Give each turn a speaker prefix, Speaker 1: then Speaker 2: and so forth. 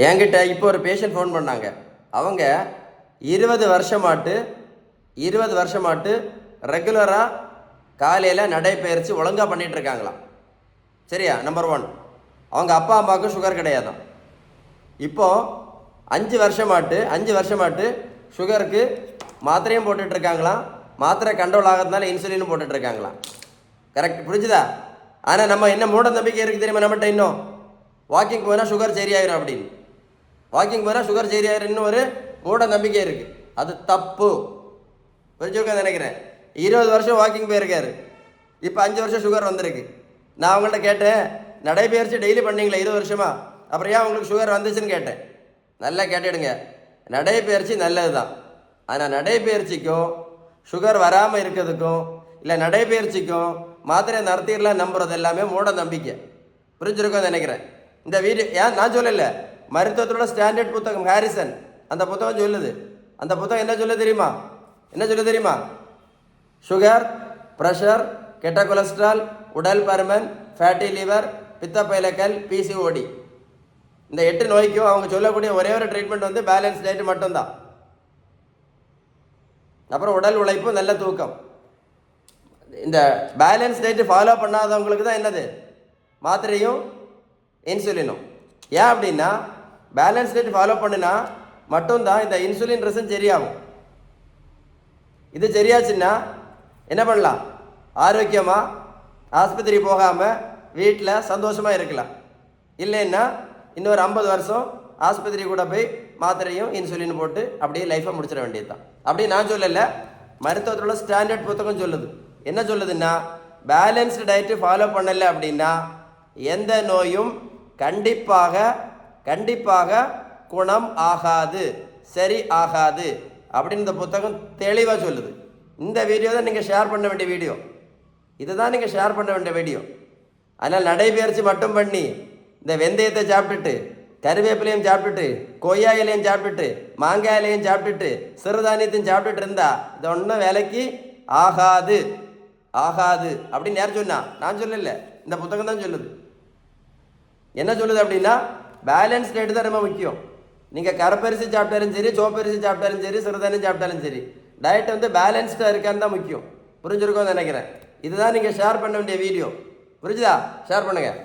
Speaker 1: என்கிட்ட இப்போ ஒரு பேஷண்ட் ஃபோன் பண்ணாங்க. அவங்க 20 வருஷமாட்டு ரெகுலராக காலையில் நடைப்பயிற்சி ஒழுங்காக பண்ணிகிட்ருக்காங்களாம். சரியா? நம்பர் 1. அவங்க அப்பா அம்மாவுக்கு சுகர் கிடையாதான். இப்போது 5 வருஷமாட்டு சுகருக்கு மாத்திரையும் போட்டுட்ருக்காங்களாம். மாத்திரை கண்ட்ரோல் ஆகிறதுனால இன்சுலினும் போட்டுட்ருக்காங்களாம். கரெக்ட், புரிஞ்சுதா? ஆனால் நம்ம என்ன மூட நம்பிக்கை இருக்குது தெரியுமா நம்மகிட்ட? இன்னும் வாக்கிங் போனால் சுகர் சரியாயிரும் அப்படின்னு. வாக்கிங் போனால் சுகர் சரியாயிரும் இன்னும் ஒரு மூட நம்பிக்கை இருக்குது. அது தப்பு. புரிஞ்சுக்க நினைக்கிறேன். 20 வருஷம் வாக்கிங் போயிருக்காரு, இப்போ 5 வருஷம் சுகர் வந்திருக்கு. நான் அவங்கள்ட்ட கேட்டேன், நடைபயிற்சி டெய்லி பண்ணீங்களா 20 வருஷமா, அப்புறம் ஏன் உங்களுக்கு சுகர் வந்துச்சுன்னு கேட்டேன். நல்லா கேட்டுடுங்க. நடைபயிற்சி நல்லது தான். ஆனால் நடைபயிற்சிக்கும் சுகர் வராமல் இருக்கிறதுக்கும் இல்லை நடைபயிற்சிக்கும் மாத்திரை நடத்திடலாம் நம்புறது எல்லாமே மூட நம்பிக்கை. புரிஞ்சிருக்கோன்னு நினைக்கிறேன். இந்த வீடியோ ஏன் நான் சொல்லலை, மருத்துவத்தோட ஸ்டாண்டர்ட் புத்தகம் ஹாரிசன் அந்த புத்தகம் சொல்லுது. அந்த புத்தகம் என்ன சொல்ல தெரியுமா? சுகர், ப்ரெஷர், கெட்ட கொலஸ்ட்ரால், உடல் பருமன், ஃபேட்டி லிவர், பித்தப்பைலக்கல், பிசிஓடி, இந்த 8 நோய்க்கும் அவங்க சொல்லக்கூடிய ஒரே ஒரு ட்ரீட்மெண்ட் வந்து பேலன்ஸ் டயட் மட்டும்தான். அப்புறம் உடல் உழைப்பு, நல்ல தூக்கம். இந்த பேலன்ஸ் டயட் ஃபாலோ பண்ணாதவங்களுக்கு தான் என்னது, மாத்திரையும் இன்சுலினும். ஏன் அப்படின்னா பேலன்ஸ் டயட் ஃபாலோ பண்ணினா மட்டும்தான் இந்த இன்சுலின் ரெசன் சரியாகும். இது சரியாச்சுன்னா என்ன பண்ணலாம்? ஆரோக்கியமாக ஆஸ்பத்திரி போகாமல் வீட்டில் சந்தோஷமாக இருக்கலாம். இல்லைன்னா இன்னொரு 50 வருஷம் ஆஸ்பத்திரி கூட போய் மாத்திரையும் இன்சுலின் போட்டு அப்படியே லைஃப்பை முடிச்சிட வேண்டியது தான். அப்படி நான் சொல்லலை, மருத்துவத்தோட ஸ்டாண்டர்ட் புத்தகம் சொல்லுது. என்ன சொல்லுதுன்னா, பேலன்ஸ்டு டயட்டு ஃபாலோ பண்ணலை அப்படின்னா எந்த நோயும் கண்டிப்பாக குணம் ஆகாது, சரி ஆகாது அப்படின்னு இந்த புத்தகம் தெளிவாக சொல்லுது. இந்த வீடியோ தான் நீங்கள் ஷேர் பண்ண வேண்டிய வீடியோ. இதுதான் நீங்கள் ஷேர் பண்ண வேண்டிய வீடியோ. அதனால் நடைபயிற்சி மட்டும் பண்ணி இந்த வெந்தயத்தை சாப்பிட்டுட்டு, கருவேப்பிலையும் சாப்பிட்டுட்டு, கொய்யா இலையும் சாப்பிட்டுட்டு, மாங்காய் இலையும் சாப்பிட்டுட்டு, சிறுதானியத்தையும் சாப்பிட்டுட்டு இருந்தா இது ஒன்றும் வேலைக்கு ஆகாது அப்படின்னு யார் சொன்னா? நான் சொல்லலை, இந்த புத்தகம் தான் சொல்லுது. என்ன சொல்லுது அப்படின்னா, பேலன்ஸ் டயட் தான் ரொம்ப முக்கியம். நீங்கள் கருப்பரிசி சாப்பிட்டாலும் சரி, சோப்பரிசி சாப்பிட்டாலும் சரி, சிறுதானியம் சாப்பிட்டாலும் சரி, டயட் வந்து பேலன்ஸ்டாக இருக்கான்னு தான் முக்கியம். புரிஞ்சிருக்கோன்னு நினைக்கிறேன். இதுதான் நீங்கள் ஷேர் பண்ண வேண்டிய வீடியோ. புரிஞ்சுதா? ஷேர் பண்ணுங்கள்.